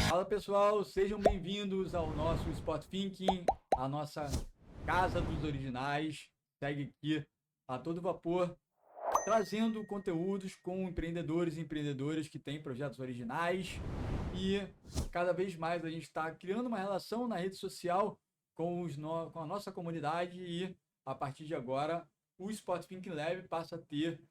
Fala pessoal, sejam bem-vindos ao nosso Sport Thinking, a nossa casa dos originais. Segue aqui a todo vapor, trazendo conteúdos com empreendedores e empreendedoras que têm projetos originais. E cada vez mais a gente está criando uma relação na rede social com a nossa comunidade e a partir de agora o Sport Thinking Lab passa a ter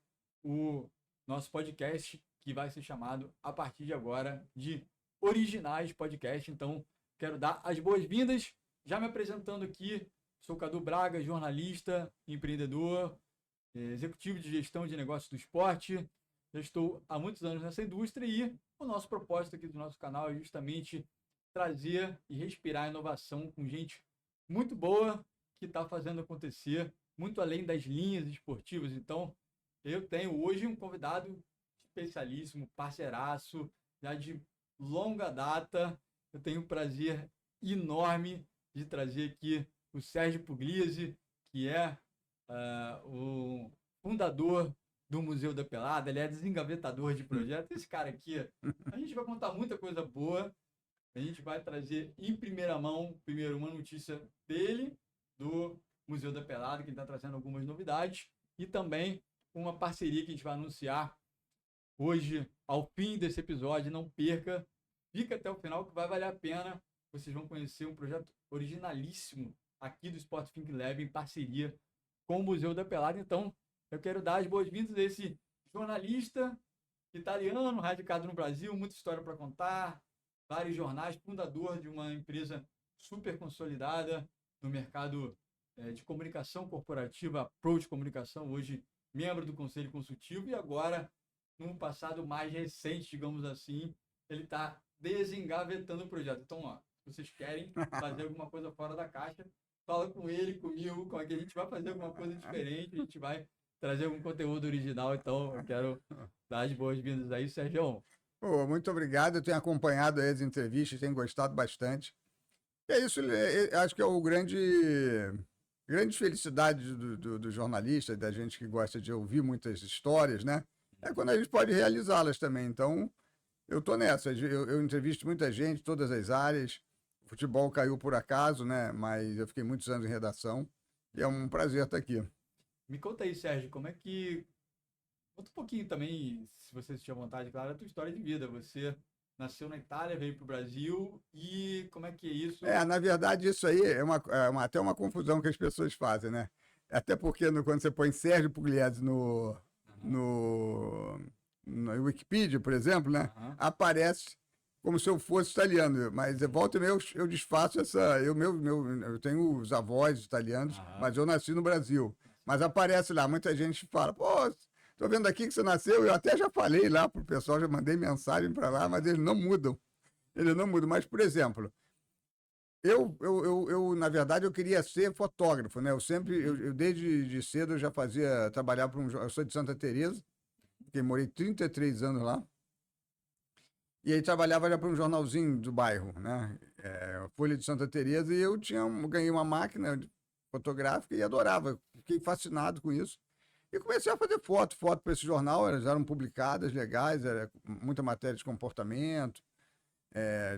o nosso podcast que vai ser chamado a partir de agora de Originais Podcast. Então, quero dar as boas-vindas, já me apresentando aqui, sou Cadu Braga, jornalista, empreendedor, executivo de gestão de negócios do esporte. Já estou há muitos anos nessa indústria e o nosso propósito aqui do nosso canal é justamente trazer e respirar inovação com gente muito boa que está fazendo acontecer, muito além das linhas esportivas. Então, eu tenho hoje um convidado especialíssimo, parceiraço, já de longa data. Eu tenho um prazer enorme de trazer aqui o Sérgio Puglisi, que é o fundador do Museu da Pelada. Ele é desengavetador de projetos. Esse cara aqui, a gente vai contar muita coisa boa. A gente vai trazer em primeira mão, primeiro, uma notícia dele, do Museu da Pelada, que ele está trazendo algumas novidades, e também uma parceria que a gente vai anunciar hoje, ao fim desse episódio. Não perca, fica até o final que vai valer a pena. Vocês vão conhecer um projeto originalíssimo aqui do Sport Thinking Lab em parceria com o Museu da Pelada. Então, eu quero dar as boas-vindas a esse jornalista italiano, radicado no Brasil, muita história para contar, vários jornais, fundador de uma empresa super consolidada no mercado de comunicação corporativa, Approach Comunicação, hoje membro do Conselho Consultivo, e agora, num passado mais recente, digamos assim, ele está desengavetando o projeto. Então, ó, se vocês querem fazer alguma coisa fora da caixa, fala com ele, comigo, com alguém. A gente vai fazer alguma coisa diferente, a gente vai trazer algum conteúdo original. Então, eu quero dar as boas-vindas aí, Sérgio. Muito obrigado, eu tenho acompanhado as entrevistas, tenho gostado bastante. E é isso, acho que é o grande felicidade do jornalista, da gente que gosta de ouvir muitas histórias, né? É quando a gente pode realizá-las também. Então, eu estou nessa. Eu entrevisto muita gente, todas as áreas. O futebol caiu por acaso, né? Mas eu fiquei muitos anos em redação e é um prazer estar aqui. Me conta aí, Sérgio, como é que... Conta um pouquinho também, se você tiver vontade, claro, a tua história de vida. Você nasceu na Itália, veio para o Brasil, e como é que é isso? Na verdade, isso aí é até uma confusão que as pessoas fazem, né? Até porque quando você põe Sérgio Pugliese no Wikipedia, por exemplo, né? Aparece como se eu fosse italiano, mas volta e meia eu desfaço essa... Eu tenho os avós italianos, mas eu nasci no Brasil. Mas aparece lá, muita gente fala, pô, tô vendo aqui que você nasceu, eu até já falei lá pro pessoal, já mandei mensagem para lá, mas eles não mudam. Ele não muda, mas, por exemplo, na verdade, eu queria ser fotógrafo, né? Eu desde cedo, eu já trabalhava eu sou de Santa Teresa, porque morei 33 anos lá, e aí trabalhava já para um jornalzinho do bairro, né? Folha de Santa Teresa, e eu ganhei uma máquina fotográfica e adorava, fiquei fascinado com isso. E comecei a fazer foto para esse jornal, elas eram publicadas, legais, era muita matéria de comportamento,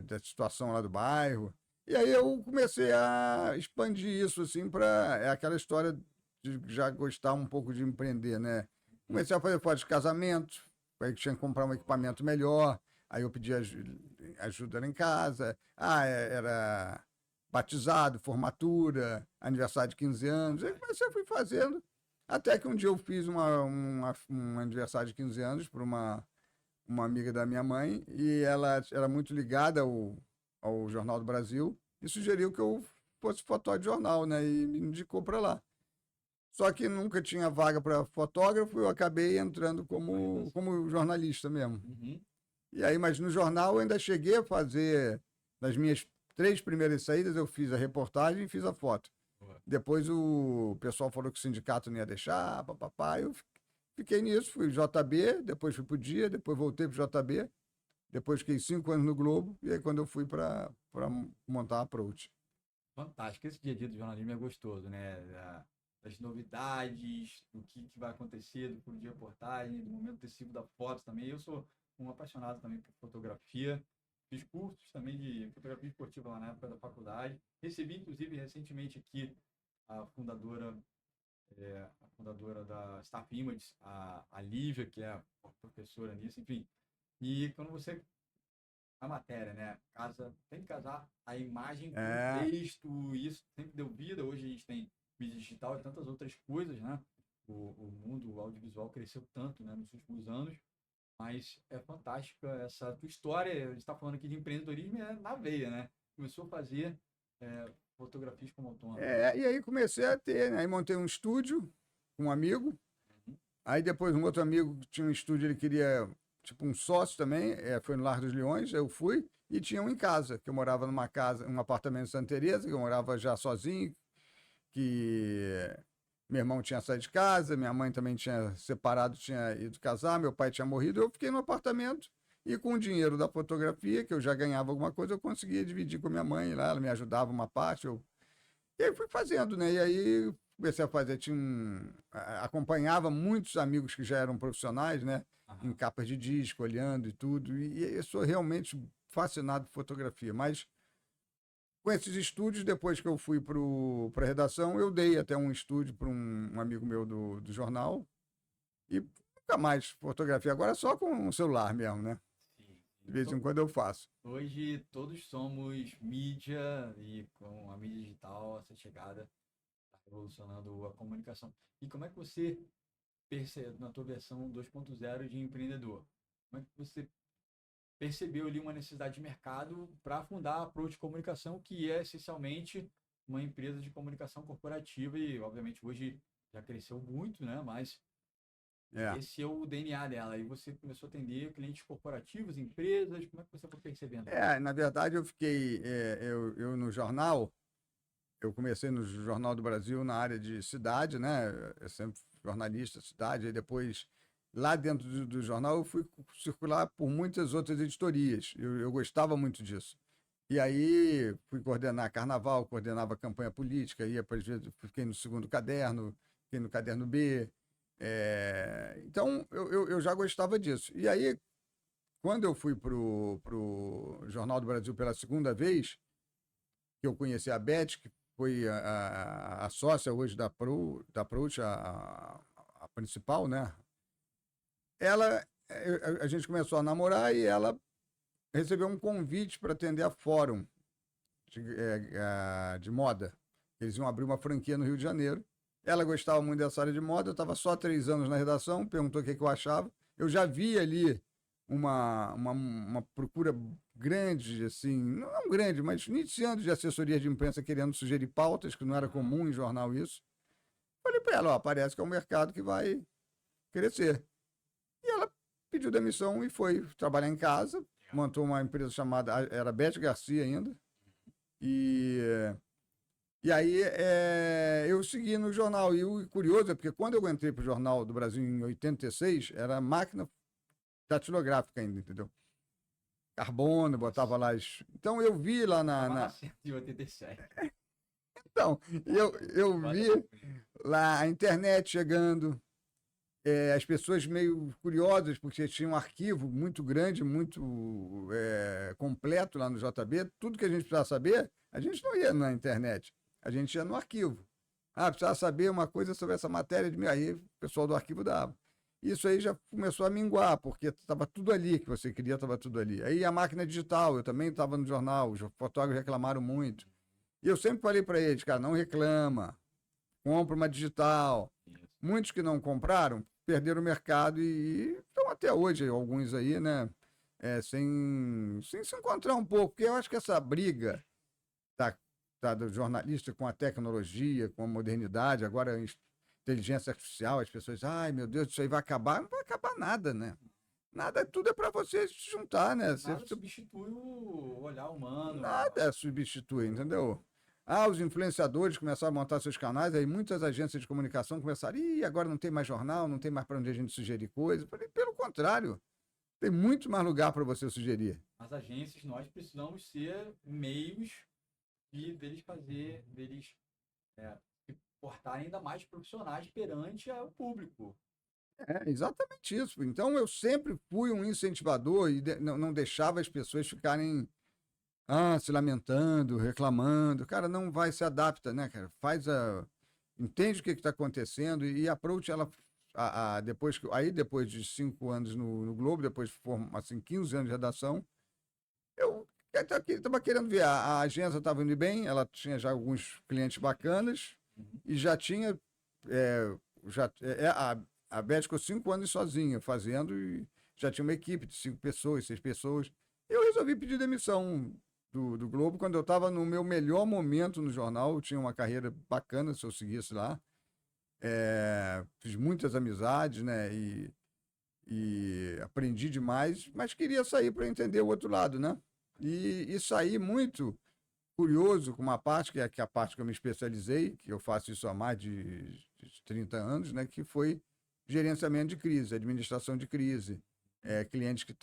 da situação lá do bairro. E aí eu comecei a expandir isso, assim, para aquela história de já gostar um pouco de empreender, né? Comecei a fazer fotos de casamento, aí tinha que comprar um equipamento melhor, aí eu pedi ajuda lá em casa. Era batizado, formatura, aniversário de 15 anos. Aí fui fazendo, até que um dia eu fiz um aniversário de 15 anos para uma amiga da minha mãe, e ela era muito ligada ao Jornal do Brasil, e sugeriu que eu fosse fotógrafo de jornal, né? E me indicou para lá. Só que nunca tinha vaga para fotógrafo, eu acabei entrando como jornalista mesmo. E aí, mas no jornal eu ainda cheguei a fazer, nas minhas 3 primeiras saídas, eu fiz a reportagem e fiz a foto. Depois o pessoal falou que o sindicato não ia deixar, papapá, eu fiquei nisso, fui JB, depois fui pro Dia, depois voltei pro JB, depois fiquei 5 anos no Globo, e aí quando eu fui para montar a Approach. Fantástico. Esse dia a dia do jornalismo é gostoso, né? das novidades, do que vai acontecer, do Furo de Reportagem, do momento decisivo da foto também. Eu sou um apaixonado também por fotografia. Fiz cursos também de fotografia esportiva lá na época da faculdade. Recebi, inclusive, recentemente aqui a fundadora da Staff Images, a Lívia, que é a professora nisso, enfim. E quando você... A matéria, né? Tem que casar a imagem com o texto, isso sempre deu vida. Hoje a gente tem mídia digital e tantas outras coisas, né? O mundo o audiovisual cresceu tanto, né, nos últimos anos, mas é fantástica essa tua história. A gente está falando aqui de empreendedorismo na veia, né? Começou a fazer fotografias como autônomo. E aí comecei a ter, né? Aí montei um estúdio com um amigo. Aí depois um outro amigo que tinha um estúdio, ele queria, tipo, um sócio também, foi no Lar dos Leões, eu fui, e tinha um em casa, que eu morava numa casa, um apartamento em Santa Teresa, que eu morava já sozinho, que meu irmão tinha saído de casa, minha mãe também tinha separado, tinha ido casar, meu pai tinha morrido, eu fiquei no apartamento, e com o dinheiro da fotografia, que eu já ganhava alguma coisa, eu conseguia dividir com minha mãe lá, ela me ajudava uma parte, e aí fui fazendo, né? E aí comecei a fazer, acompanhava muitos amigos que já eram profissionais, né? Em capas de disco, olhando e tudo, e eu sou realmente fascinado por fotografia, mas com esses estúdios, depois que eu fui para a redação, eu dei até um estúdio para um amigo meu do jornal, e nunca mais fotografia, agora só com o celular mesmo, né? Sim. De vez em quando eu faço. Hoje todos somos mídia, e com a mídia digital, essa chegada está revolucionando a comunicação. E como é que você percebe, na tua versão 2.0 de empreendedor, como é que você percebeu ali uma necessidade de mercado para fundar a Approach Comunicação, que é essencialmente uma empresa de comunicação corporativa e, obviamente, hoje já cresceu muito, né? Mas esse é o DNA dela. E você começou a atender clientes corporativos, empresas, como é que você foi percebendo? Na verdade, eu fiquei, eu no jornal, eu comecei no Jornal do Brasil na área de cidade, né? Eu sempre fui jornalista, cidade, e depois, lá dentro do jornal, eu fui circular por muitas outras editorias. Eu gostava muito disso. E aí fui coordenar carnaval, coordenava campanha política, fiquei no segundo caderno, fiquei no caderno B. Então, eu já gostava disso. E aí, quando eu fui pro Jornal do Brasil pela segunda vez, que eu conheci a Beth, que foi a sócia hoje da Prout, a principal, né? A gente começou a namorar e ela recebeu um convite para atender a Fórum de moda. Eles iam abrir uma franquia no Rio de Janeiro. Ela gostava muito dessa área de moda, eu estava só 3 anos na redação, perguntou o que eu achava. Eu já vi ali uma procura grande, assim, não grande, mas iniciando de assessoria de imprensa querendo sugerir pautas, que não era comum em jornal isso. Falei para ela, parece que é um mercado que vai crescer. E ela pediu demissão e foi trabalhar em casa, montou uma empresa chamada, era Beth Garcia ainda, e aí eu segui no jornal. E o curioso é porque quando eu entrei para o Jornal do Brasil em 86, era máquina datilográfica ainda, entendeu? Carbono, botava lá. Então eu vi lá na... Em 87. Então, eu vi lá a internet chegando, as pessoas meio curiosas, porque tinha um arquivo muito grande, muito completo lá no JB. Tudo que a gente precisava saber, a gente não ia na internet, a gente ia no arquivo. Precisava saber uma coisa sobre essa matéria, aí o pessoal do arquivo dava. Isso aí já começou a minguar, porque estava tudo ali que você queria, estava tudo ali. Aí a máquina digital, eu também estava no jornal, os fotógrafos reclamaram muito. E eu sempre falei para eles, cara, não reclama, compra uma digital. Muitos que não compraram perderam o mercado e estão até hoje, alguns aí, né, sem se encontrar um pouco, porque eu acho que essa briga do jornalista com a tecnologia, com a modernidade, agora a inteligência artificial, as pessoas, ai meu Deus, isso aí vai acabar, não vai acabar nada, né? Nada, tudo é para você se juntar, né? Nada substitui o olhar humano. Nada substitui, entendeu? Os influenciadores começaram a montar seus canais, aí muitas agências de comunicação começaram, agora não tem mais jornal, não tem mais para onde a gente sugerir coisa. Pelo contrário, tem muito mais lugar para você sugerir. As agências, nós precisamos ser meios deles portarem ainda mais profissionais perante o público. É exatamente isso. Então, eu sempre fui um incentivador e não deixava as pessoas ficarem se lamentando, reclamando. Cara, não vai, se adapta, né, cara? Entende o que está acontecendo e approach ela. Depois de 5 anos no Globo, depois de assim, 15 anos de redação, eu estava querendo ver. A agência estava indo bem, ela tinha já alguns clientes bacanas e já tinha. A Beth ficou 5 anos sozinha fazendo e já tinha uma equipe de 5 pessoas, 6 pessoas. Eu resolvi pedir demissão do Globo quando eu estava no meu melhor momento no jornal. Eu tinha uma carreira bacana se eu seguisse lá. Fiz muitas amizades, né? E aprendi demais, mas queria sair para entender o outro lado, né? E saí muito curioso com uma parte, que é a parte que eu me especializei, que eu faço isso há mais de 30 anos, né? Que foi gerenciamento de crise, administração de crise. Clientes que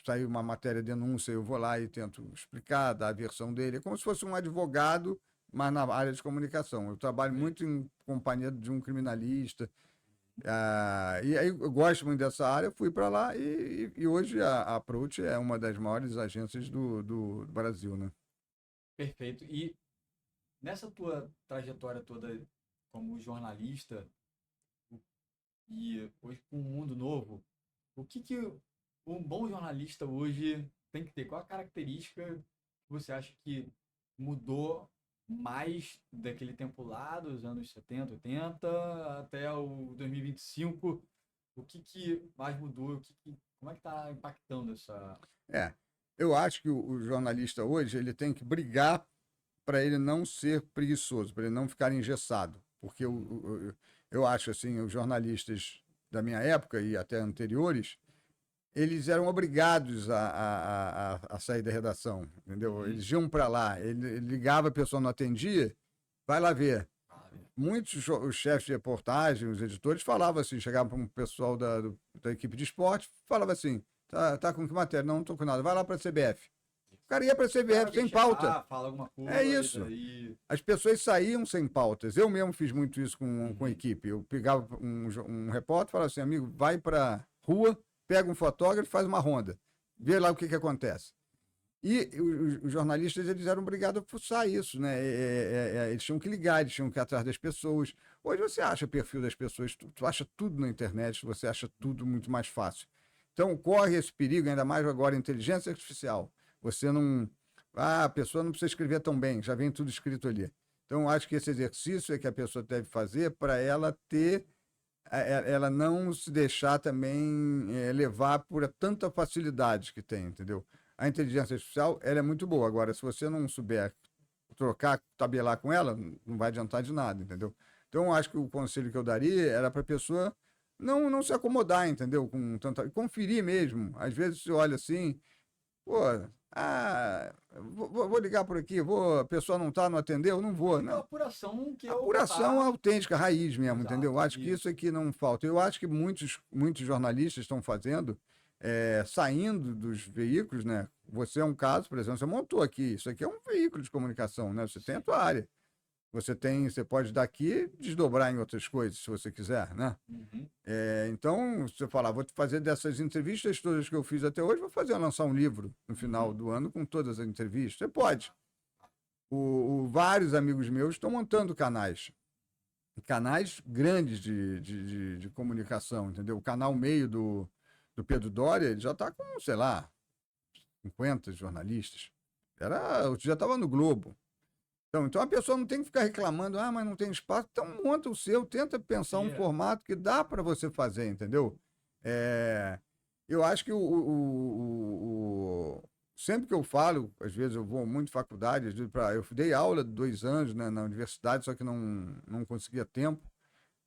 saiu uma matéria denúncia, eu vou lá e tento explicar, dar a versão dele. É como se fosse um advogado, mas na área de comunicação. Eu trabalho muito em companhia de um criminalista. E aí eu gosto muito dessa área, fui para lá e hoje a Approach é uma das maiores agências do Brasil, né? Perfeito. E nessa tua trajetória toda como jornalista e hoje com um mundo novo, o que um bom jornalista hoje tem que ter? Qual a característica que você acha que mudou mais daquele tempo lá, dos anos 70, 80, até o 2025? O que mais mudou? Como é que está impactando essa... Eu acho que o jornalista hoje ele tem que brigar para ele não ser preguiçoso, para ele não ficar engessado. Porque eu acho assim, os jornalistas da minha época e até anteriores, eles eram obrigados a sair da redação, entendeu? Eles iam para lá, ele ligava, a pessoa não atendia, vai lá ver. Muitos os chefes de reportagem, os editores, falavam assim, chegavam para um pessoal da equipe de esporte, falava assim, tá com que matéria? Não estou com nada, vai lá para a CBF. O cara ia para a CBF sem pauta. Fala alguma coisa, é isso. As pessoas saíam sem pautas. Eu mesmo fiz muito isso com a equipe. Eu pegava um repórter e falava assim, amigo, vai para rua, pega um fotógrafo e faz uma ronda. Vê lá o que acontece. E os jornalistas eles eram obrigados a fuçar isso, né? Eles tinham que ligar, eles tinham que ir atrás das pessoas. Hoje você acha o perfil das pessoas, tu acha tudo na internet, você acha tudo muito mais fácil. Então corre esse perigo, ainda mais agora inteligência artificial. Você não... a pessoa não precisa escrever tão bem, já vem tudo escrito ali. Então acho que esse exercício é que a pessoa deve fazer para ela ela não se deixar também levar por tanta facilidade que tem, entendeu? A inteligência artificial, ela é muito boa. Agora, se você não souber trocar, tabelar com ela, não vai adiantar de nada, entendeu? Então, acho que o conselho que eu daria era para a pessoa não se acomodar, entendeu? Conferir mesmo. Às vezes você olha assim, pô, vou ligar por aqui, a pessoa não atendeu, não vou. Não. Apuração que apuração autêntica, raiz mesmo, Exato, entendeu? Acho que isso aqui não falta. Eu acho que muitos jornalistas estão fazendo, saindo dos veículos, né? Você é um caso, por exemplo, você montou aqui, isso aqui é um veículo de comunicação, né? Você tem a tua área. Você pode daqui desdobrar em outras coisas, se você quiser, né? Então, você fala, vou fazer dessas entrevistas todas que eu fiz até hoje, vou lançar um livro no final do ano com todas as entrevistas. Você pode. Vários amigos meus estão montando canais grandes de comunicação, entendeu? O canal meio do Pedro Doria, ele já está com, sei lá, 50 jornalistas. Já estava no Globo. Então a pessoa não tem que ficar reclamando, mas não tem espaço. Então monta o seu, tenta pensar um formato que dá para você fazer, entendeu? Eu acho que sempre que eu falo, às vezes eu vou muito à faculdade, eu dei aula de 2 anos, né, na universidade, só que não conseguia tempo.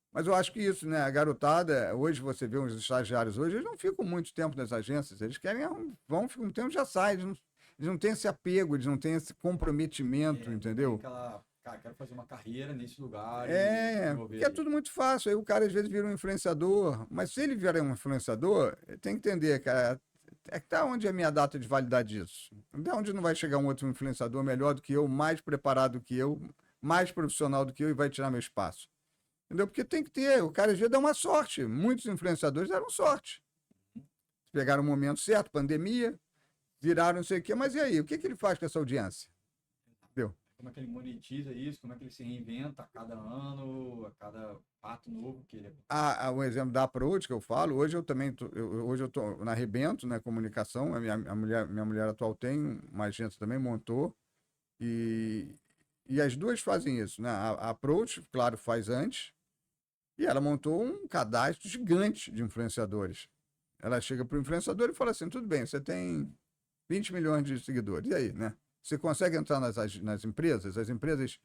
Mas eu acho que isso, né? A garotada, hoje você vê uns estagiários hoje, eles não ficam muito tempo nas agências, eles ficam um tempo e já saem, eles não têm esse apego, eles não têm esse comprometimento, entendeu? Cara, quero fazer uma carreira nesse lugar. Porque é tudo muito fácil. Aí o cara às vezes vira um influenciador, mas se ele vier um influenciador, ele tem que entender, cara, tá onde é a minha data de validade disso? Até onde não vai chegar um outro influenciador melhor do que eu, mais preparado que eu, mais profissional do que eu e vai tirar meu espaço. Entendeu? Porque tem que ter, o cara às vezes dá uma sorte. Muitos influenciadores deram sorte. Pegaram o momento certo, pandemia, viraram não sei o quê, mas e aí? O que ele faz com essa audiência? Entendeu? Como é que ele monetiza isso? Como é que ele se reinventa a cada ano, a cada fato novo que ele... O exemplo da Approach que eu falo, hoje eu também hoje eu tô na Rebento, né, comunicação, minha mulher atual tem uma agência também, montou, e as duas fazem isso, né? A Approach, claro, faz antes, e ela montou um cadastro gigante de influenciadores. Ela chega para o influenciador e fala assim, tudo bem, você tem 20 milhões de seguidores, e aí, né? Você consegue entrar nas empresas? As empresas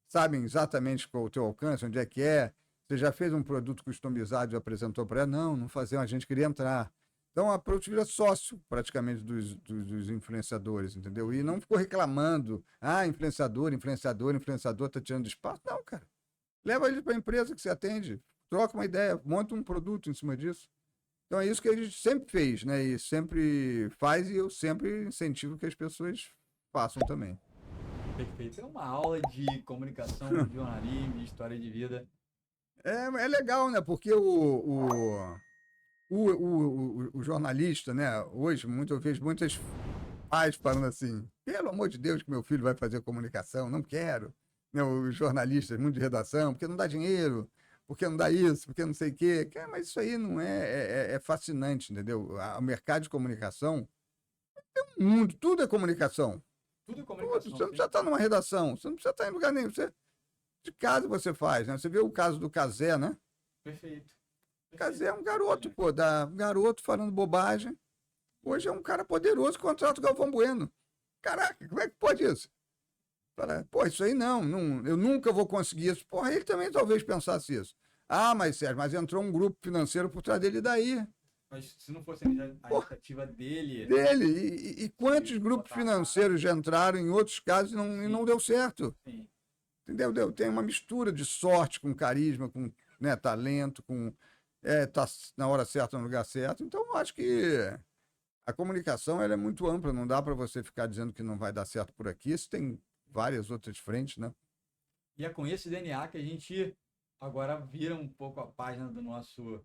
sabem exatamente qual é o teu alcance, onde é que é. Você já fez um produto customizado e apresentou para ela? Não fazia, a gente queria entrar. Então, a Approach vira sócio, praticamente, dos influenciadores, entendeu? E não ficou reclamando. Influenciador está tirando espaço. Não, cara. Leva ele para a empresa que você atende, troca uma ideia, monta um produto em cima disso. Então, é isso que a gente sempre fez, né? E sempre faz, e eu sempre incentivo que as pessoas façam também. Perfeito. É uma aula de comunicação, de jornalismo, de história de vida. É legal, né? Porque o jornalista, né? Hoje, eu vejo muitas pais falando assim, pelo amor de Deus que meu filho vai fazer comunicação, não quero. Né? Os jornalistas, muito de redação, porque não dá dinheiro, porque não dá isso, porque não sei o quê. Mas isso aí não é fascinante, entendeu? O mercado de comunicação é um mundo, tudo é comunicação. Tudo é comunicação. Você não precisa estar numa redação, você não precisa estar em lugar nenhum. De casa você faz, né? Você vê o caso do Cazé, né? Perfeito. Cazé é um garoto, pô, um garoto falando bobagem. Hoje é um cara poderoso, contrata o Galvão Bueno. Caraca, como é que pode isso? Pô, isso aí não, eu nunca vou conseguir isso. Porra, ele também talvez pensasse isso. Mas Sérgio, mas entrou um grupo financeiro por trás dele daí. Mas se não fosse a iniciativa dele... E quantos grupos financeiros já entraram em outros casos e não deu certo? Sim. Entendeu? Tem uma mistura de sorte com carisma, com, né, talento, com tá na hora certa, no lugar certo. Então, eu acho que a comunicação ela é muito ampla, não dá para você ficar dizendo que não vai dar certo por aqui. Isso tem várias outras frentes, né? E é com esse DNA que a gente agora vira um pouco a página do nosso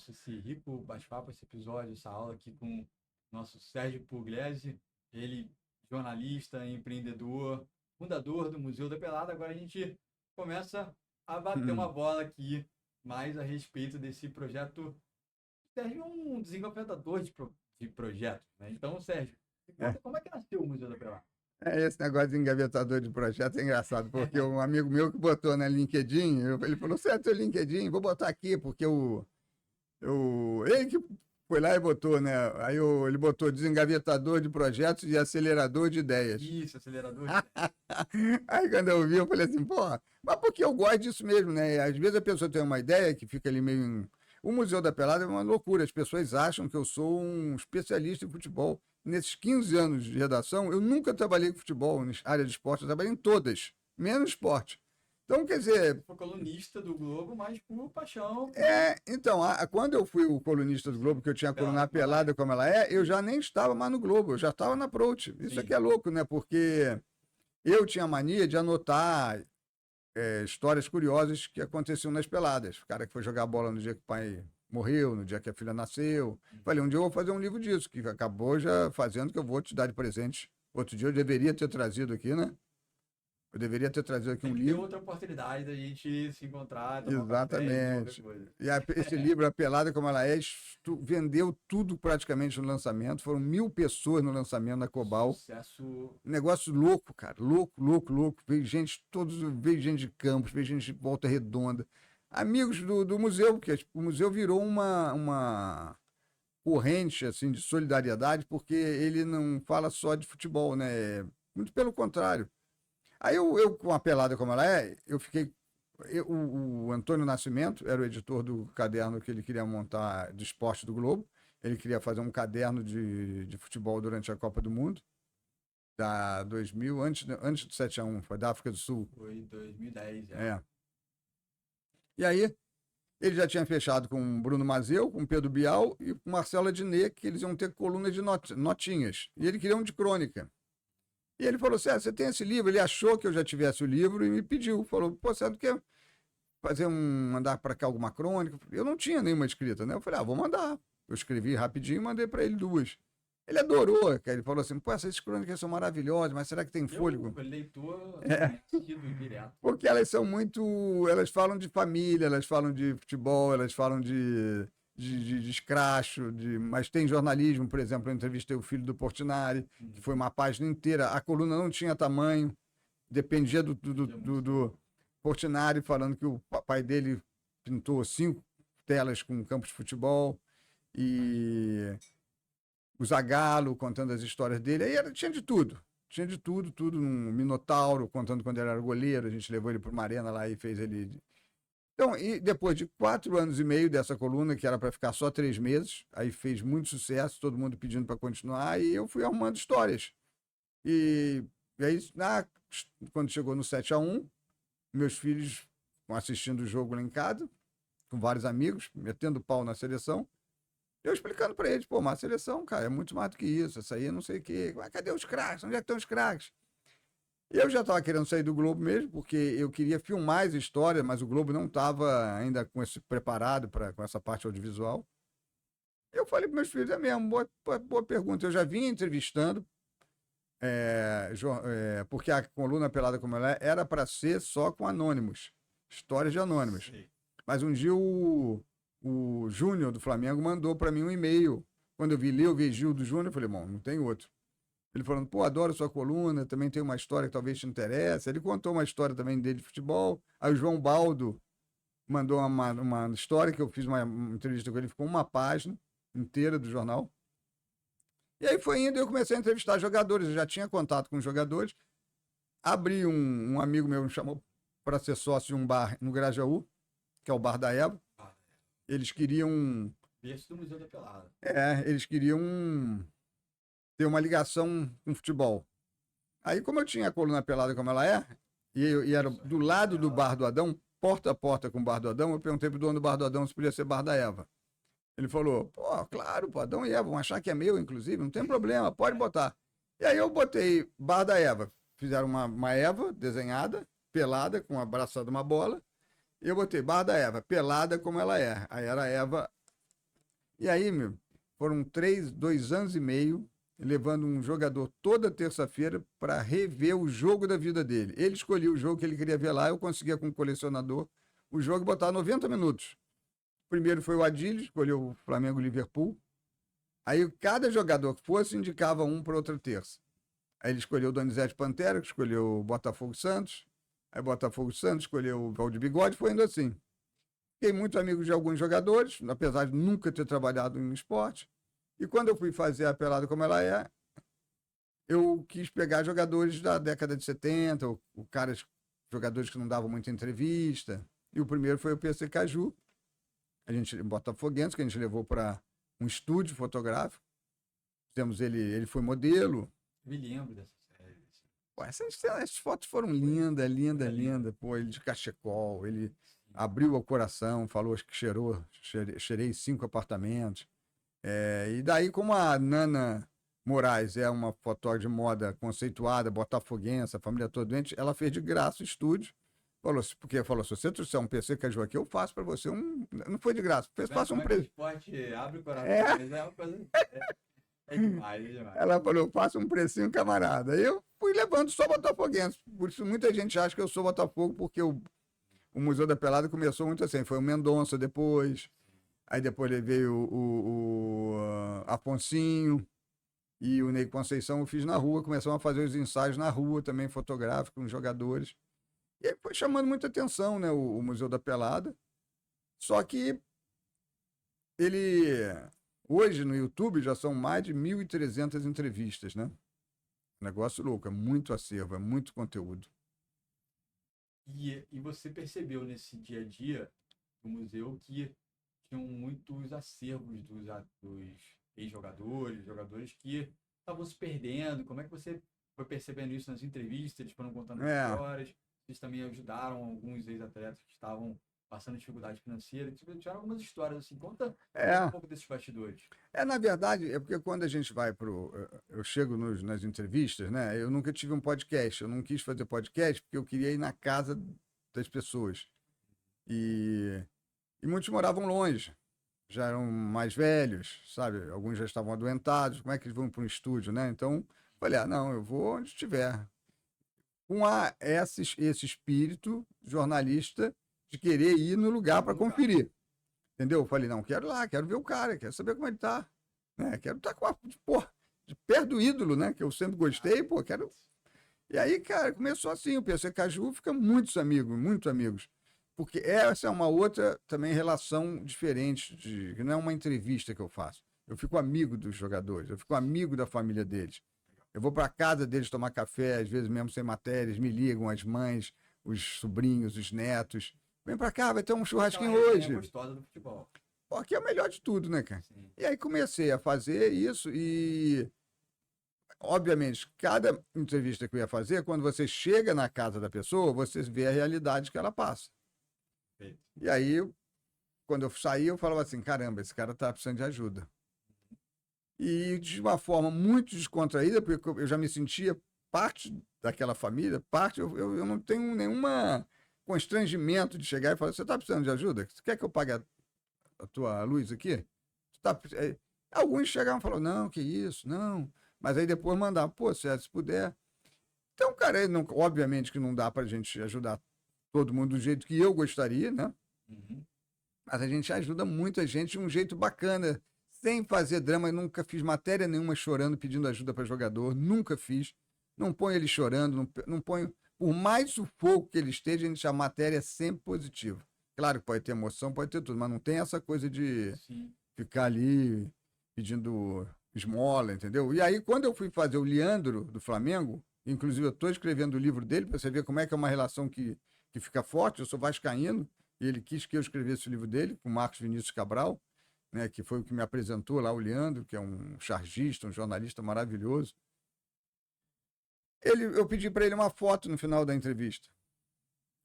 esse rico bate-papo, esse episódio, essa aula aqui com o nosso Sérgio Pugliese, ele jornalista, empreendedor, fundador do Museu da Pelada. Agora a gente começa a bater uma bola aqui mais a respeito desse projeto. O Sérgio é um desenvolvedor de projetos, né? Então, Sérgio, como é que nasceu o Museu da Pelada? Esse negócio de engavetador de projeto é engraçado, porque um amigo meu que botou na LinkedIn, ele falou, certo, seu LinkedIn, vou botar aqui, porque ele que foi lá e botou, né? Aí ele botou desengavetador de projetos e acelerador de ideias. Isso, acelerador de ideias. Aí quando eu vi, eu falei assim, mas porque eu gosto disso mesmo, né? Às vezes a pessoa tem uma ideia que fica ali meio... O Museu da Pelada é uma loucura, as pessoas acham que eu sou um especialista em futebol. Nesses 15 anos de redação, eu nunca trabalhei com futebol, na área de esporte, eu trabalhei em todas, menos esporte. Então, quer dizer... Foi colunista do Globo, mas por paixão. Então, quando eu fui o colunista do Globo, que eu tinha a coluna Pelada como ela é, eu já nem estava mais no Globo, eu já estava na Approach. Isso aqui é louco, né? Porque eu tinha mania de anotar histórias curiosas que aconteciam nas peladas. O cara que foi jogar bola no dia que o pai morreu, no dia que a filha nasceu. Falei, um dia eu vou fazer um livro disso, que acabou já fazendo, que eu vou te dar de presente. Outro dia eu deveria ter trazido aqui, né? Eu deveria ter trazido aqui um livro. Tem outra oportunidade da gente se encontrar. Exatamente. Esse livro, A Pelada Como Ela É, vendeu tudo praticamente no lançamento. Foram 1000 pessoas no lançamento na Cobal. Sucesso. Um negócio louco, cara. Louco. Veio gente de Campos, veio gente de Volta Redonda. Amigos do museu, porque o museu virou uma corrente assim, de solidariedade, porque ele não fala só de futebol, né? Muito pelo contrário. Aí eu, com A Pelada Como Ela É, eu fiquei... O Antônio Nascimento era o editor do caderno que ele queria montar de esporte do Globo. Ele queria fazer um caderno de futebol durante a Copa do Mundo, da 2000, antes do 7-1, foi da África do Sul. Foi 2010, E aí, ele já tinha fechado com o Bruno Mazeu, com o Pedro Bial e com o Marcelo Adnet, que eles iam ter coluna de notinhas. E ele queria um de crônica. E ele falou assim, você tem esse livro? Ele achou que eu já tivesse o livro e me pediu. Falou, pô, você quer mandar para cá alguma crônica? Eu não tinha nenhuma escrita, né? Eu falei, vou mandar. Eu escrevi rapidinho e mandei para ele 2. Ele adorou, cara. Ele falou assim, pô, essas crônicas são maravilhosas, mas será que tem fôlego? Leitor direto. Porque elas são muito... Elas falam de família, elas falam de futebol, elas falam de escracho, mas tem jornalismo, por exemplo, eu entrevistei o filho do Portinari, que foi uma página inteira, a coluna não tinha tamanho, dependia do Portinari falando que o pai dele pintou 5 telas com campos de futebol, e o Zagallo contando as histórias dele, aí tinha de tudo, tudo, um Minotauro contando quando ele era goleiro, a gente levou ele para uma arena lá e fez ele... Então, e depois de 4 anos e meio dessa coluna, que era para ficar só 3 meses, aí fez muito sucesso, todo mundo pedindo para continuar, e eu fui arrumando histórias. E aí, quando chegou no 7-1, meus filhos assistindo o jogo lá em casa, com vários amigos, metendo pau na seleção, eu explicando para eles, pô, mas a seleção, cara, é muito mais do que isso, essa aí é não sei o quê, mas cadê os craques? Onde é que estão os craques? Eu já estava querendo sair do Globo mesmo, porque eu queria filmar as histórias, mas o Globo não estava ainda preparado com essa parte audiovisual. Eu falei para meus filhos, é mesmo, boa pergunta. Eu já vinha entrevistando, porque a coluna Pelada Como Ela era para ser só com anônimos, histórias de anônimos. Sim. Mas um dia o Júnior do Flamengo mandou para mim um e-mail. Quando eu vi Leo Vigil do Júnior, eu falei, bom, não tem outro. Ele falando, pô, adoro sua coluna, também tem uma história que talvez te interesse. Ele contou uma história também dele de futebol. Aí o João Baldo mandou uma história que eu fiz uma entrevista com ele, ficou uma página inteira do jornal. E aí foi indo e eu comecei a entrevistar jogadores. Eu já tinha contato com os jogadores. Abri um amigo meu me chamou para ser sócio de um bar no Grajaú, que é o Bar da Eva. Eles queriam... Esse do Museu da Pelada. Eles queriam ter uma ligação com futebol. Aí, como eu tinha a coluna Pelada Como Ela É, e era do lado do Bar do Adão, porta a porta com o Bar do Adão, eu perguntei pro dono do Bar do Adão se podia ser Bar da Eva. Ele falou, pô, claro, pô, Adão e Eva, vão achar que é meu, inclusive, não tem problema, pode botar. E aí eu botei Bar da Eva. Fizeram uma Eva desenhada, pelada, com abraçada uma bola, e eu botei Bar da Eva, pelada como ela é. Aí era a Eva. E aí, foram 2 anos e meio, levando um jogador toda terça-feira para rever o jogo da vida dele. Ele escolhia o jogo que ele queria ver lá, eu conseguia com o colecionador o jogo e botar 90 minutos. Primeiro foi o Adílio, escolheu o Flamengo e Liverpool. Aí cada jogador que fosse indicava um para outra terça. Aí ele escolheu o Donizete Pantera, que escolheu o Botafogo Santos. Aí Botafogo Santos escolheu o Valdir Bigode, foi indo assim. Fiquei muito amigo de alguns jogadores, apesar de nunca ter trabalhado em esporte. E quando eu fui fazer a Pelada Como Ela É, eu quis pegar jogadores da década de 70, jogadores que não davam muita entrevista. E o primeiro foi o PC Caju, botafoguense, que a gente levou para um estúdio fotográfico. Temos ele foi modelo. Me lembro dessa série. Pô, essas fotos foram lindas. Pô, ele de cachecol, ele abriu o coração, falou que cheirei 5 apartamentos. E daí, como a Nana Moraes é uma fotógrafa de moda conceituada, botafoguense, a família toda doente, ela fez de graça o estúdio. Porque falou, se você trouxer um PC Caju aqui, eu faço para você um... Não foi de graça, faça um preço. Abre o coração, mas é uma coisa... É demais. Ela falou, faça um precinho, camarada. Aí eu fui levando só botafoguense. Por isso muita gente acha que eu sou Botafogo, porque o Museu da Pelada começou muito assim. Foi o Mendonça depois, aí depois veio o Afonsinho e o Ney Conceição. Eu fiz na rua, começamos a fazer os ensaios na rua também, fotográficos, com jogadores. E aí foi chamando muita atenção, né, o Museu da Pelada. Só que hoje no YouTube já são mais de 1.300 entrevistas, né? Negócio louco, é muito acervo, é muito conteúdo. E você percebeu nesse dia a dia do museu que tinham muitos acervos dos ex-jogadores, jogadores que estavam se perdendo. Como é que você foi percebendo isso nas entrevistas? Eles foram contando histórias. Eles também ajudaram alguns ex-atletas que estavam passando dificuldade financeira, tiveram algumas histórias assim. Conta É, um pouco desses bastidores. na verdade, é porque quando a gente vai pro. Eu chego nas entrevistas, né? Eu nunca tive um podcast, eu não quis fazer podcast porque eu queria ir na casa das pessoas. E, e muitos moravam longe, já eram mais velhos, sabe? Alguns já estavam adoentados, como é que eles vão para um estúdio, né? Então, falei, não, eu vou onde estiver. Com esse espírito jornalista de querer ir no lugar para conferir. Entendeu? Eu falei, não, quero ir lá, quero ver o cara, quero saber como ele tá. Né? Quero estar de perto do ídolo, né? Que eu sempre gostei, quero. E aí, cara, começou assim, o PC Caju fica muitos amigos, muito amigos. Porque essa é uma outra também relação diferente, que não é uma entrevista que eu faço. Eu fico amigo dos jogadores, eu fico amigo da família deles. Eu vou para casa deles tomar café, às vezes mesmo sem matérias, me ligam as mães, os sobrinhos, os netos. Vem para cá, vai ter um churrasquinho hoje. É gostosa do futebol. Pô, aqui é o melhor de tudo, né, cara? Sim. E aí comecei a fazer isso e, obviamente, cada entrevista que eu ia fazer, quando você chega na casa da pessoa, você vê a realidade que ela passa. Perfeito. E aí, quando eu saí, eu falava assim, caramba, esse cara tá precisando de ajuda. E de uma forma muito descontraída, porque eu já me sentia parte daquela família, eu não tenho nenhuma constrangimento de chegar e falar, você está precisando de ajuda? Você quer que eu pague a tua luz aqui? Alguns chegavam e falavam, não, que isso, não. Mas aí depois mandavam, pô, se puder. Então, cara, obviamente que não dá para a gente ajudar todo mundo do jeito que eu gostaria, né? Uhum. Mas a gente ajuda muita gente de um jeito bacana, sem fazer drama. Eu nunca fiz matéria nenhuma chorando, pedindo ajuda para jogador, nunca fiz. Não ponho ele chorando, não ponho. Por mais sufoco que ele esteja, a matéria é sempre positiva. Claro que pode ter emoção, pode ter tudo, mas não tem essa coisa de ficar ali pedindo esmola, entendeu? E aí, quando eu fui fazer o Leandro do Flamengo, inclusive eu estou escrevendo o livro dele para você ver como é que é uma relação que fica forte. Eu sou vascaíno e ele quis que eu escrevesse o livro dele, com o Marcos Vinícius Cabral, né, que foi o que me apresentou lá, o Leandro, que é um chargista, um jornalista maravilhoso. Eu pedi para ele uma foto no final da entrevista.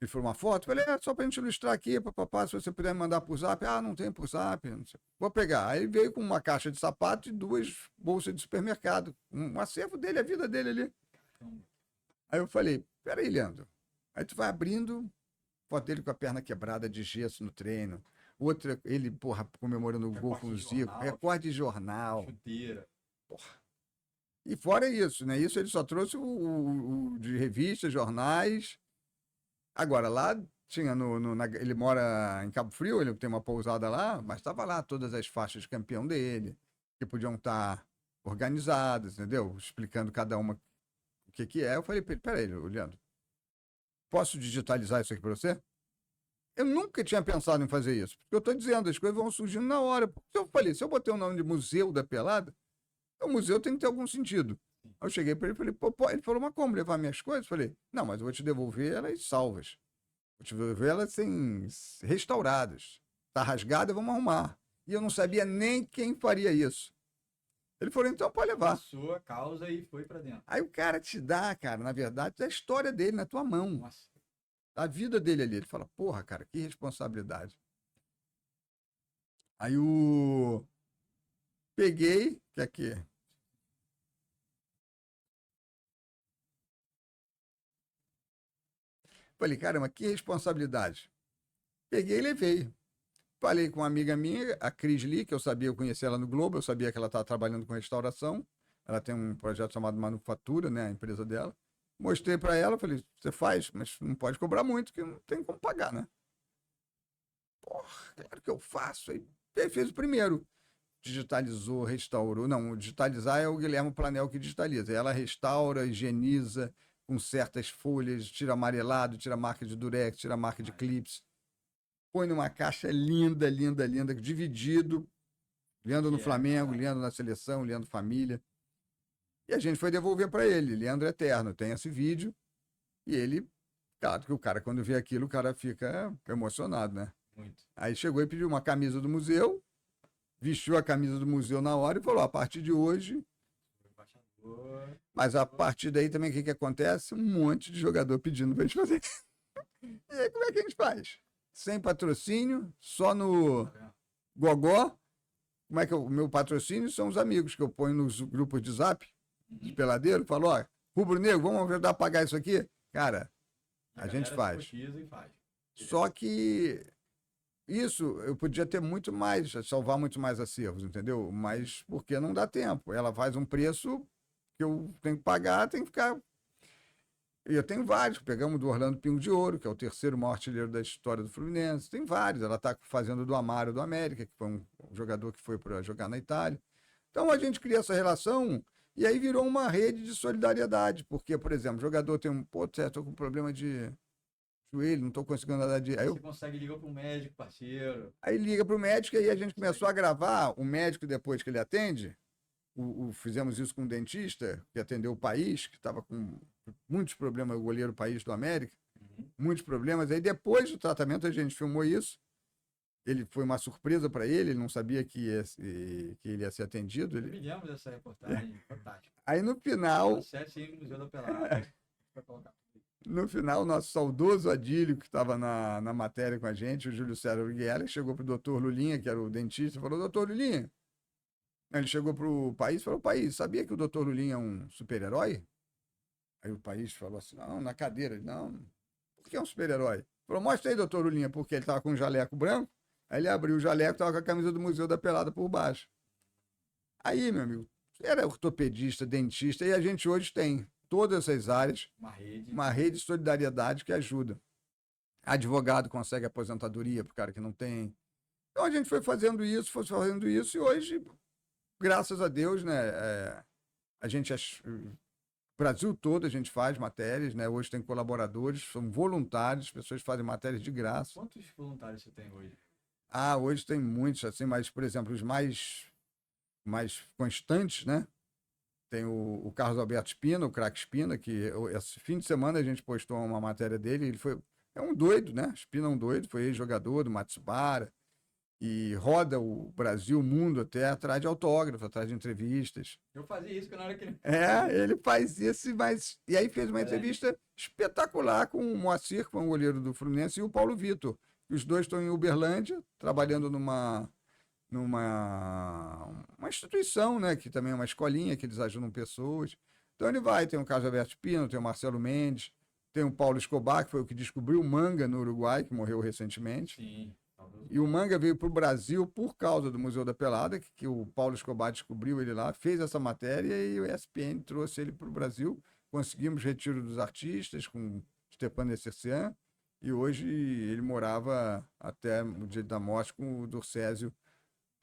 Ele falou, uma foto? Eu falei, só para a gente ilustrar aqui, papapá, se você puder me mandar por zap. Não tem por zap. Não sei. Vou pegar. Aí ele veio com uma caixa de sapato e 2 bolsas de supermercado. Um acervo dele, a vida dele ali. Aí eu falei, peraí, Leandro. Aí tu vai abrindo, foto dele com a perna quebrada de gesso no treino. Outra, ele, comemorando o gol com o Zico. Recorde de jornal. Chuteira. E fora isso, né? Isso ele só trouxe o de revistas, jornais. Agora, lá tinha ele mora em Cabo Frio, ele tem uma pousada lá, mas estava lá todas as faixas de campeão dele, que podiam estar organizadas, entendeu? Explicando cada uma o que é. Eu falei para ele, peraí, Leandro, posso digitalizar isso aqui para você? Eu nunca tinha pensado em fazer isso, porque eu estou dizendo, as coisas vão surgindo na hora. Se eu botei o nome de Museu da Pelada, o museu tem que ter algum sentido. Aí eu cheguei para ele e falei, ele falou, mas como levar minhas coisas? Eu falei, não, mas eu vou te devolver elas salvas. Vou te devolver elas restauradas. Tá rasgada, vamos arrumar. E eu não sabia nem quem faria isso. Ele falou, então pode levar. Passou a causa e foi para dentro. Aí o cara te dá, cara, na verdade, a história dele na tua mão. Nossa. A vida dele ali. Ele fala, porra, cara, que responsabilidade. Aí peguei, que aqui. Falei, caramba, que responsabilidade. Peguei e levei. Falei com uma amiga minha, a Cris Lee, que eu conhecia ela no Globo, eu sabia que ela estava trabalhando com restauração. Ela tem um projeto chamado Manufatura, né, a empresa dela. Mostrei para ela, falei, você faz, mas não pode cobrar muito, que não tem como pagar, né? Porra, claro que eu faço. Aí fez o primeiro. Digitalizou, restaurou. Não, digitalizar é o Guilherme Planel que digitaliza. Ela restaura, higieniza, com certas folhas, tira amarelado, tira marca de durex, tira marca de clips. Põe numa caixa linda, linda, linda, dividido, Leandro no Flamengo, Leandro na seleção, Leandro família. E a gente foi devolver para ele, Leandro Eterno, tem esse vídeo. E ele, claro que o cara, quando vê aquilo, o cara fica emocionado, né? Muito. Aí chegou e pediu uma camisa do museu, vestiu a camisa do museu na hora e falou, a partir de hoje... Mas a partir daí também, o que acontece? Um monte de jogador pedindo pra gente fazer. E aí, como é que a gente faz? sem patrocínio, só no Gogó. Como é que o meu patrocínio são os amigos que eu ponho nos grupos de zap, de peladeiro, falo, ó, Rubro Negro, vamos ajudar a pagar isso aqui? Cara, a gente faz. E faz. Só que isso eu podia ter muito mais, salvar muito mais acervos, entendeu? Mas porque não dá tempo. Ela faz um preço que eu tenho que pagar, tem que ficar. E eu tenho vários. Pegamos do Orlando Pingo de Ouro, que é o terceiro maior artilheiro da história do Fluminense. Tem vários. Ela está fazendo do Amário do América, que foi um jogador que foi para jogar na Itália. Então a gente cria essa relação e aí virou uma rede de solidariedade. Porque, por exemplo, o jogador tem um. Pô, estou com problema de joelho, não estou conseguindo nadar de. Você consegue ligar para um médico, parceiro. Aí liga para o médico e aí a gente começou a gravar. O médico, depois que ele atende, fizemos isso com um dentista que atendeu o País, que estava com muitos problemas, o goleiro País do América, muitos problemas. Aí depois do tratamento a gente filmou isso. Ele foi uma surpresa para ele não sabia que ele ia ser atendido. Eu me lembro dessa reportagem, fantástica. Aí no final. No Museu da Pelada. No final, o nosso saudoso Adílio, que estava na matéria com a gente, o Júlio César Guiela, chegou para o doutor Lulinha, que era o dentista, e falou, doutor Lulinha. Ele chegou para o País e falou, País, sabia que o doutor Lulinha é um super-herói? Aí o País falou assim, não, na cadeira. Ele, não, por que é um super-herói? Falou, mostra aí, doutor Lulinha, porque ele estava com um jaleco branco. Aí ele abriu o jaleco e estava com a camisa do Museu da Pelada por baixo. Aí, meu amigo, era ortopedista, dentista, e a gente hoje tem todas essas áreas, uma rede de solidariedade que ajuda. Advogado consegue aposentadoria para o cara que não tem. Então a gente foi fazendo isso, e hoje, graças a Deus, né, a gente, o Brasil todo a gente faz matérias, né, hoje tem colaboradores, são voluntários, as pessoas fazem matérias de graça. Quantos voluntários você tem hoje? Hoje tem muitos, assim, mas, por exemplo, os mais constantes, né? Tem o Carlos Alberto Espina, o craque Espina, que esse fim de semana a gente postou uma matéria dele. Ele é um doido, né? Espina é um doido, foi ex-jogador do Matsubara e roda o Brasil, o mundo até atrás de autógrafo, atrás de entrevistas. Eu fazia isso quando eu era criança. Ele faz isso, e aí fez uma entrevista espetacular com o Moacir, que foi um goleiro do Fluminense, e o Paulo Vitor. Os dois estão em Uberlândia, trabalhando numa instituição, né, que também é uma escolinha, que eles ajudam pessoas. Então ele tem o Carlos Alberto Pino, tem o Marcelo Mendes, tem o Paulo Escobar, que foi o que descobriu o manga no Uruguai, que morreu recentemente. Sim. E o manga veio para o Brasil por causa do Museu da Pelada, que o Paulo Escobar descobriu ele lá, fez essa matéria e o ESPN trouxe ele para o Brasil. Conseguimos retiro dos artistas com Stepan Nessercian, e hoje ele morava até o dia da morte com o Dorcésio,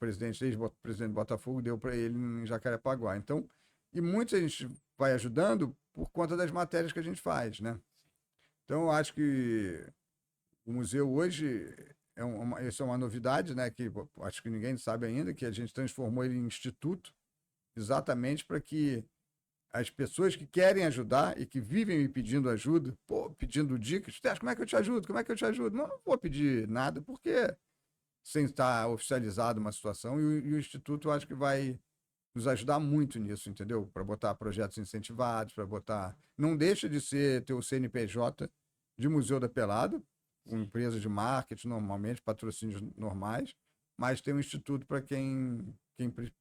ex-presidente do Botafogo, deu para ele em Jacarepaguá. Então, e muita gente vai ajudando por conta das matérias que a gente faz, né? Então, eu acho que o museu hoje isso é uma novidade, né? Que acho que ninguém sabe ainda, que a gente transformou ele em instituto, exatamente para que as pessoas que querem ajudar e que vivem me pedindo ajuda, pedindo dicas, como é que eu te ajudo? Como é que eu te ajudo? Não vou pedir nada, porque sem estar oficializado uma situação, e o Instituto eu acho que vai nos ajudar muito nisso, entendeu? Para botar projetos incentivados, para botar... Não deixa de ter o CNPJ de Museu da Pelada, com empresas de marketing, normalmente, patrocínios normais, mas tem um instituto para quem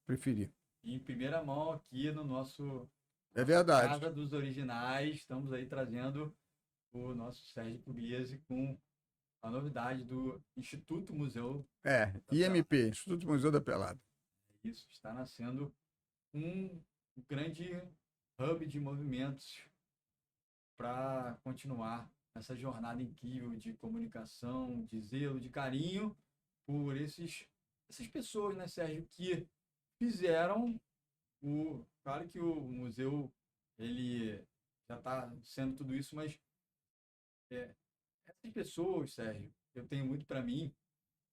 preferir. Em primeira mão aqui no nosso... É verdade. Casa dos Originais, estamos aí trazendo o nosso Sérgio Pugliese com a novidade do Instituto Museu. IMP, Instituto Museu da Pelada. Isso, está nascendo um grande hub de movimentos para continuar essa jornada incrível de comunicação, de zelo, de carinho por essas pessoas, né, Sérgio, que fizeram Claro que o museu, ele já está sendo tudo isso, mas essas pessoas, Sérgio, eu tenho muito para mim,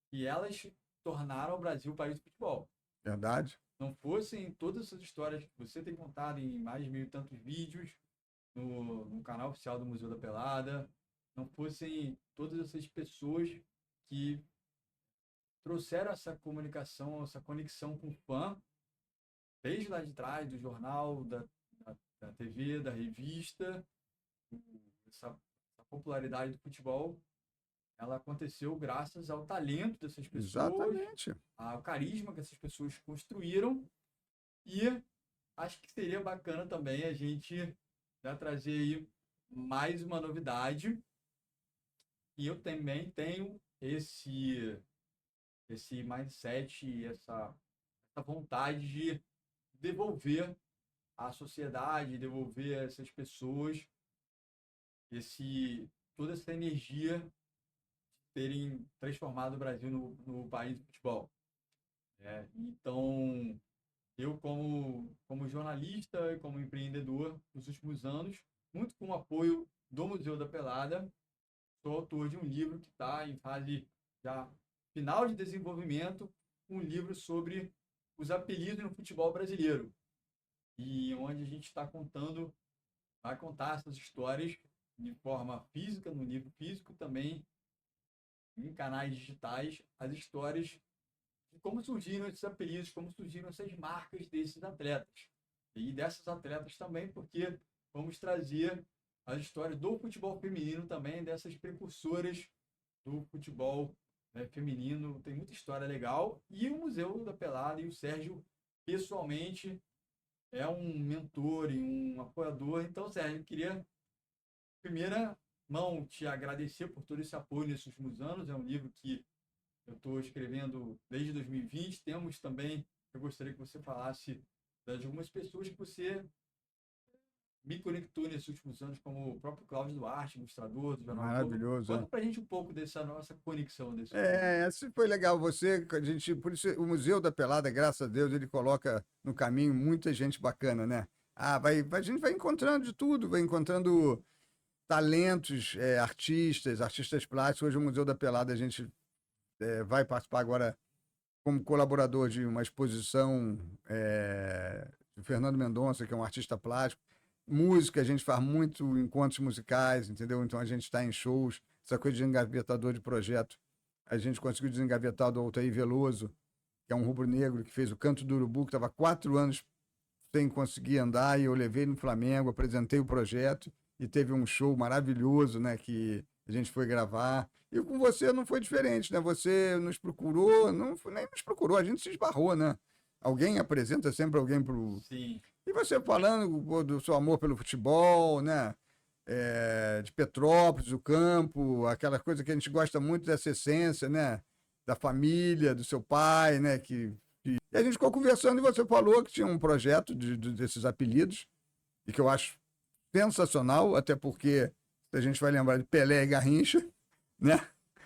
que elas tornaram o Brasil o país do futebol. Verdade. Não fossem todas essas histórias que você tem contado em mais de 1.000 e tantos vídeos no canal oficial do Museu da Pelada, não fossem todas essas pessoas que trouxeram essa comunicação, essa conexão com o fã, desde lá de trás, do jornal, da TV, da revista, essa popularidade do futebol, ela aconteceu graças ao talento dessas pessoas, Exatamente. ao carisma que essas pessoas construíram. E acho que seria bacana também a gente já trazer aí mais uma novidade. E eu também tenho esse mindset e essa vontade de devolver à sociedade, devolver a essas pessoas toda essa energia de terem transformado o Brasil no país do futebol. Então, eu como jornalista e como empreendedor, nos últimos anos, muito com o apoio do Museu da Pelada, sou autor de um livro que está em fase já final de desenvolvimento, um livro sobre os apelidos no futebol brasileiro. E onde a gente vai contar essas histórias de forma física, no livro físico, também em canais digitais, as histórias de como surgiram esses apelidos, como surgiram essas marcas desses atletas. E dessas atletas também, porque vamos trazer as histórias do futebol feminino também, dessas precursoras do futebol feminino. Tem muita história legal. E o Museu da Pelada e o Sérgio, pessoalmente, é um mentor e um apoiador. Então, Sérgio, eu queria, em primeira mão, te agradecer por todo esse apoio nesses últimos anos. É um livro que eu estou escrevendo desde 2020. Temos também, eu gostaria que você falasse de algumas pessoas que você me conectou nesses últimos anos, como o próprio Cláudio Duarte, ilustrador do Jornal Globo. Maravilhoso. Conta pra gente um pouco dessa nossa conexão desse Essa foi legal. Por isso, o Museu da Pelada, graças a Deus, ele coloca no caminho muita gente bacana, né? A gente vai encontrando de tudo, vai encontrando talentos, artistas plásticos. Hoje o Museu da Pelada a gente vai participar agora como colaborador de uma exposição do Fernando Mendonça, que é um artista plástico. Música, a gente faz muito encontros musicais, entendeu? Então a gente está em shows, essa coisa de engavetador de projeto. A gente conseguiu desengavetar do Altair Veloso, que é um rubro-negro que fez o Canto do Urubu, que estava 4 anos sem conseguir andar, e eu levei no Flamengo, apresentei o projeto, e teve um show maravilhoso, né, que a gente foi gravar. E com você não foi diferente, né? Você nos procurou, nem nos procurou, a gente se esbarrou, né? Alguém apresenta sempre alguém pro. Sim. E você falando do seu amor pelo futebol, né? De Petrópolis, o campo, aquela coisa que a gente gosta muito dessa essência, né? Da família, do seu pai, né? E a gente ficou conversando e você falou que tinha um projeto desses apelidos, e que eu acho sensacional, até porque a gente vai lembrar de Pelé e Garrincha, né?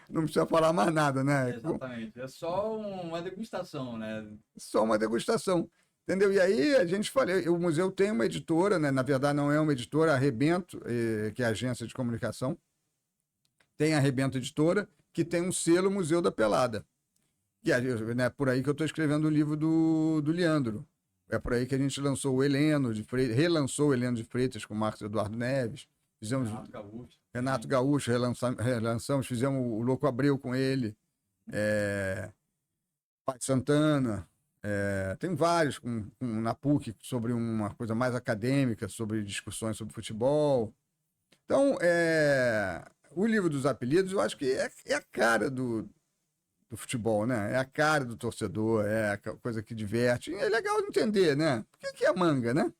Não precisa falar mais nada, né? Exatamente. É só uma degustação, né? Só uma degustação. Entendeu? E aí a gente falou, o museu tem uma editora, né? Na verdade não é uma editora, a Arrebento, que é a agência de comunicação, tem a Arrebento Editora, que tem um selo Museu da Pelada. Que é, né, por aí que eu estou escrevendo o livro do Leandro. É por aí que a gente lançou o Heleno de Freitas, relançou o Heleno de Freitas com o Marcos Eduardo Neves. Fizemos Renato Gaúcho, relançamos, fizemos o Louco Abreu com ele. Pai Santana. Tem vários na PUC sobre uma coisa mais acadêmica, sobre discussões sobre futebol. Então, o livro dos apelidos, eu acho que é a cara do futebol, né? É a cara do torcedor, é a coisa que diverte. E é legal de entender, né? Por que é manga, né?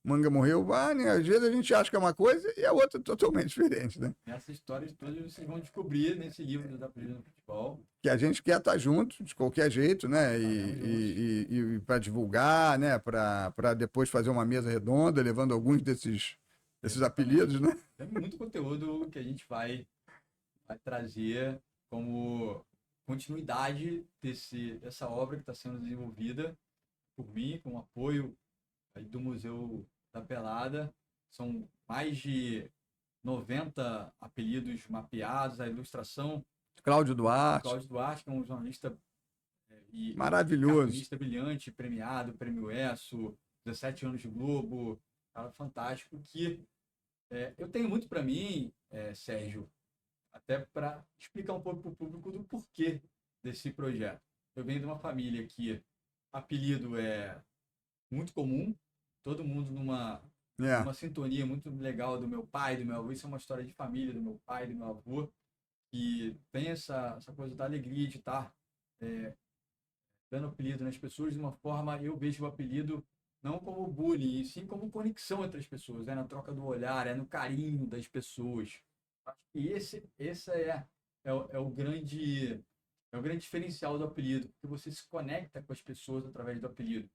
Manga morreu, né? Às vezes a gente acha que é uma coisa e a outra é totalmente diferente, né? Essas histórias todas vocês vão descobrir nesse livro dos apelidos no futebol. Que a gente quer estar junto, de qualquer jeito, né? E para divulgar, né? Para depois fazer uma mesa redonda, levando alguns desses apelidos, né? Tem muito conteúdo que a gente vai trazer como continuidade dessa obra que está sendo desenvolvida por mim, com o apoio aí do Museu da Pelada. São mais de 90 apelidos mapeados, a ilustração. Cláudio Duarte, que é um jornalista e maravilhoso, cartunista brilhante, premiado, Prêmio ESSO, 17 anos de Globo, cara fantástico, que eu tenho muito para mim, Sérgio, até para explicar um pouco para o público do porquê desse projeto. Eu venho de uma família que apelido é muito comum, todo mundo numa sintonia muito legal do meu pai, do meu avô. Isso é uma história de família, do meu pai, do meu avô. que tem essa coisa da alegria de estar dando apelido nas pessoas de uma forma, eu vejo o apelido não como bullying, e sim como conexão entre as pessoas, na troca do olhar, no carinho das pessoas. E esse é o grande diferencial do apelido, porque você se conecta com as pessoas através do apelido.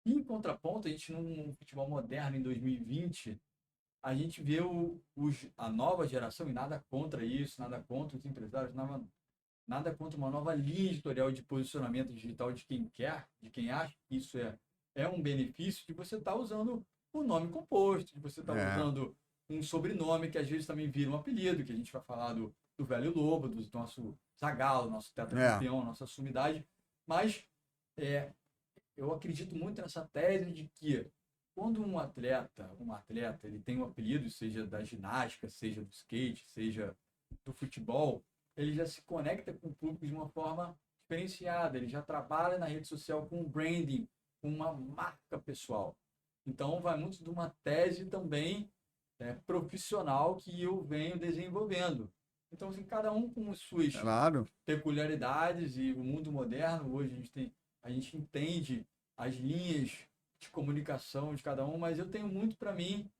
E, em contraponto, a gente no futebol moderno em 2020, a gente vê a nova geração, e nada contra isso, nada contra os empresários, nada contra uma nova linha editorial de posicionamento digital de quem quer, de quem acha que isso é um benefício, de você estar usando o nome composto, de você estar usando um sobrenome que às vezes também vira um apelido, que a gente vai falar do velho Lobo, do nosso Zagallo, nosso tetracampeão, nossa sumidade. Mas eu acredito muito nessa tese de que quando um atleta, ele tem um apelido, seja da ginástica, seja do skate, seja do futebol, ele já se conecta com o público de uma forma diferenciada, ele já trabalha na rede social com um branding, com uma marca pessoal. Então, vai muito de uma tese também profissional que eu venho desenvolvendo. Então, assim, cada um com as suas peculiaridades, e o mundo moderno, hoje a gente entende as linhas de comunicação de cada um, mas eu tenho muito para mim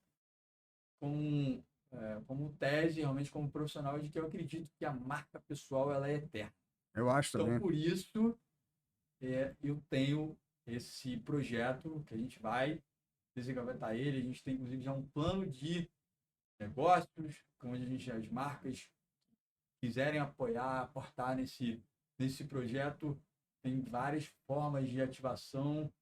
como tese, realmente como profissional, de que eu acredito que a marca pessoal ela é eterna. Eu acho também. Então, por isso, eu tenho esse projeto que a gente vai desengavetar ele. A gente tem, inclusive, já um plano de negócios, onde as marcas quiserem aportar nesse projeto, tem várias formas de ativação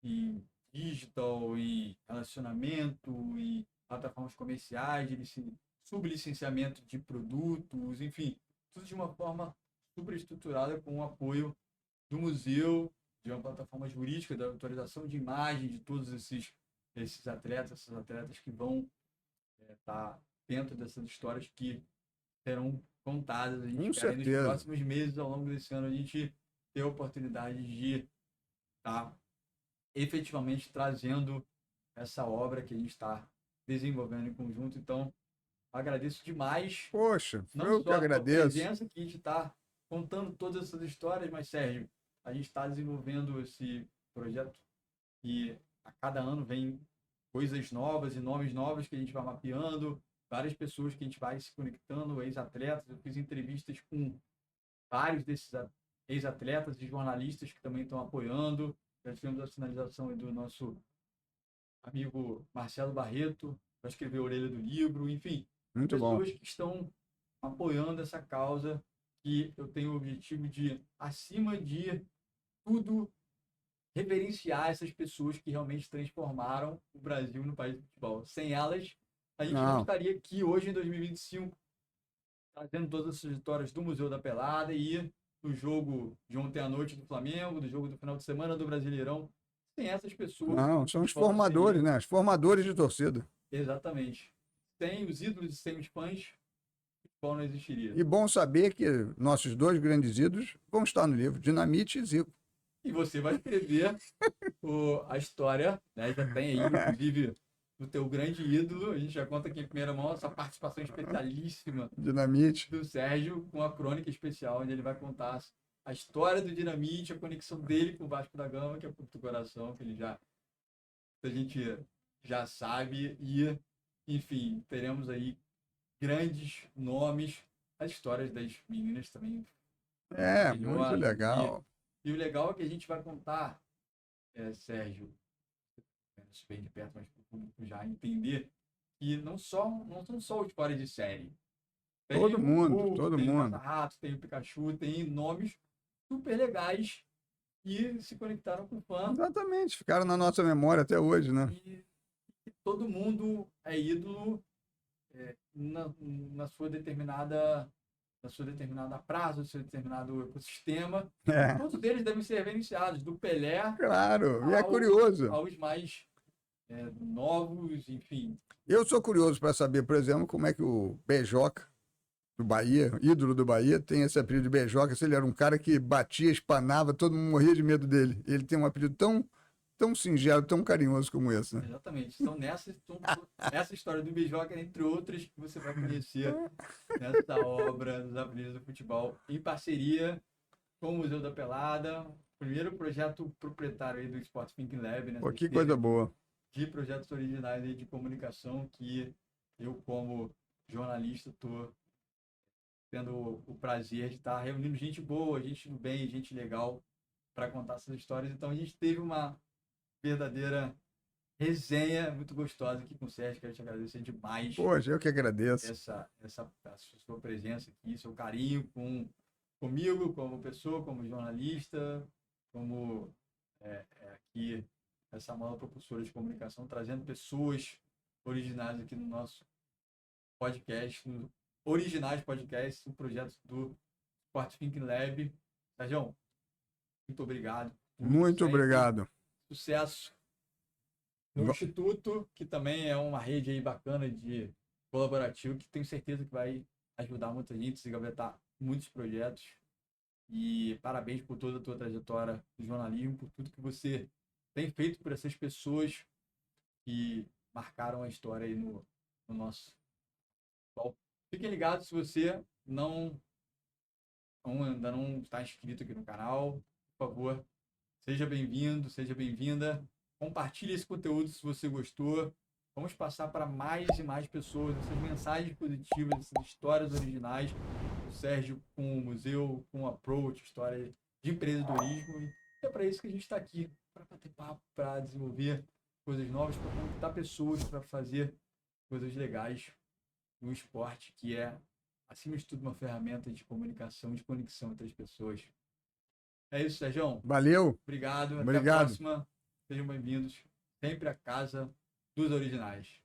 em digital, em relacionamento, em plataformas comerciais, de sublicenciamento de produtos, enfim, tudo de uma forma super estruturada com o apoio do museu, de uma plataforma jurídica, da autorização de imagem de todos esses atletas, essas atletas que vão estar dentro dessas histórias que serão contadas. A gente espera nos próximos meses, ao longo desse ano, a gente ter a oportunidade de estar efetivamente trazendo essa obra que a gente está desenvolvendo em conjunto. Então, agradeço demais. Poxa, eu que agradeço. A presença que a gente está contando todas essas histórias, mas, Sérgio, a gente está desenvolvendo esse projeto e a cada ano vem coisas novas e nomes novos que a gente vai mapeando, várias pessoas que a gente vai se conectando, ex-atletas. Eu fiz entrevistas com vários desses ex-atletas e jornalistas que também estão apoiando. Já tivemos a sinalização do nosso amigo Marcelo Barreto para escrever a orelha do livro, enfim. Muito pessoas que estão apoiando essa causa, que eu tenho o objetivo de, acima de tudo, reverenciar essas pessoas que realmente transformaram o Brasil no país do futebol. Sem elas, a gente não estaria aqui hoje, em 2025, trazendo todas essas histórias do Museu da Pelada e do jogo de ontem à noite do Flamengo, do jogo do final de semana do Brasileirão. Sem essas pessoas... Não, são os formadores, né? Os formadores de torcida. Exatamente. Sem os ídolos e sem os fãs, o futebol não existiria. E bom saber que nossos dois grandes ídolos vão estar no livro, Dinamite e Zico. E você vai escrever a história, né? Já tem aí, inclusive, do teu grande ídolo. A gente já conta aqui em primeira mão essa participação especialíssima Dinamite do Sérgio, com a crônica especial, onde ele vai contar a história do Dinamite, a conexão dele com o Vasco da Gama, que é o Clube do Coração, que a gente já sabe. E, enfim, teremos aí grandes nomes, as histórias das meninas também. Muito legal. E o legal é que a gente vai contar, Sérgio, bem de perto, mas para o público já entender, que não são só os fora de série. Tem todo mundo. Tem o Mata-Rato, tem o Pikachu, tem nomes super legais que se conectaram com o fã. Exatamente, ficaram na nossa memória até hoje, né? E todo mundo é ídolo na sua determinada prazo, no seu determinado ecossistema. Todos eles devem ser reverenciados, do Pelé... Claro, e é curioso. Aos mais novos, enfim. Eu sou curioso para saber, por exemplo, como é que o Beijoca, do Bahia, ídolo do Bahia, tem esse apelido de Beijoca. Se ele era um cara que batia, espanava, todo mundo morria de medo dele. Ele tem um apelido tão tão singelo, tão carinhoso como esse, né? Exatamente. Então, essa história do Beijoca, entre outras, que você vai conhecer nessa obra dos Aprendiz do Futebol, em parceria com o Museu da Pelada, primeiro projeto proprietário aí do Sport Thinking Lab, né? Pô, que coisa boa. De projetos originais aí de comunicação que eu, como jornalista, estou tendo o prazer de estar reunindo gente boa, gente do bem, gente legal para contar essas histórias. Então, a gente teve uma verdadeira resenha muito gostosa aqui com o Sérgio. Quero te agradecer demais. Poxa, eu que agradeço. A sua presença aqui, seu carinho comigo, como pessoa, como jornalista, como aqui essa mala propulsora de comunicação, trazendo pessoas originais aqui no nosso podcast, no Originais Podcast, o projeto do Sport Thinking Lab. Sérgio, muito obrigado. Muito obrigado. Sucesso no Instituto, que também é uma rede aí bacana de colaborativo, que tenho certeza que vai ajudar muita gente, se gavetar muitos projetos. E parabéns por toda a tua trajetória no jornalismo, por tudo que você tem feito por essas pessoas que marcaram a história aí no nosso. Bom, fiquem ligados se você ainda não está inscrito aqui no canal. Por favor, seja bem-vindo, seja bem-vinda. Compartilhe esse conteúdo se você gostou. Vamos passar para mais e mais pessoas essas mensagens positivas, essas histórias originais do Sérgio com o museu, com o approach, história de empreendedorismo. E é para isso que a gente está aqui, para bater papo, para desenvolver coisas novas, para conectar pessoas, para fazer coisas legais no esporte, que é, acima de tudo, uma ferramenta de comunicação, de conexão entre as pessoas. É isso, Sérgio. Valeu. Obrigado. Até Obrigado. a próxima. Sejam bem-vindos. Sempre a casa dos originais.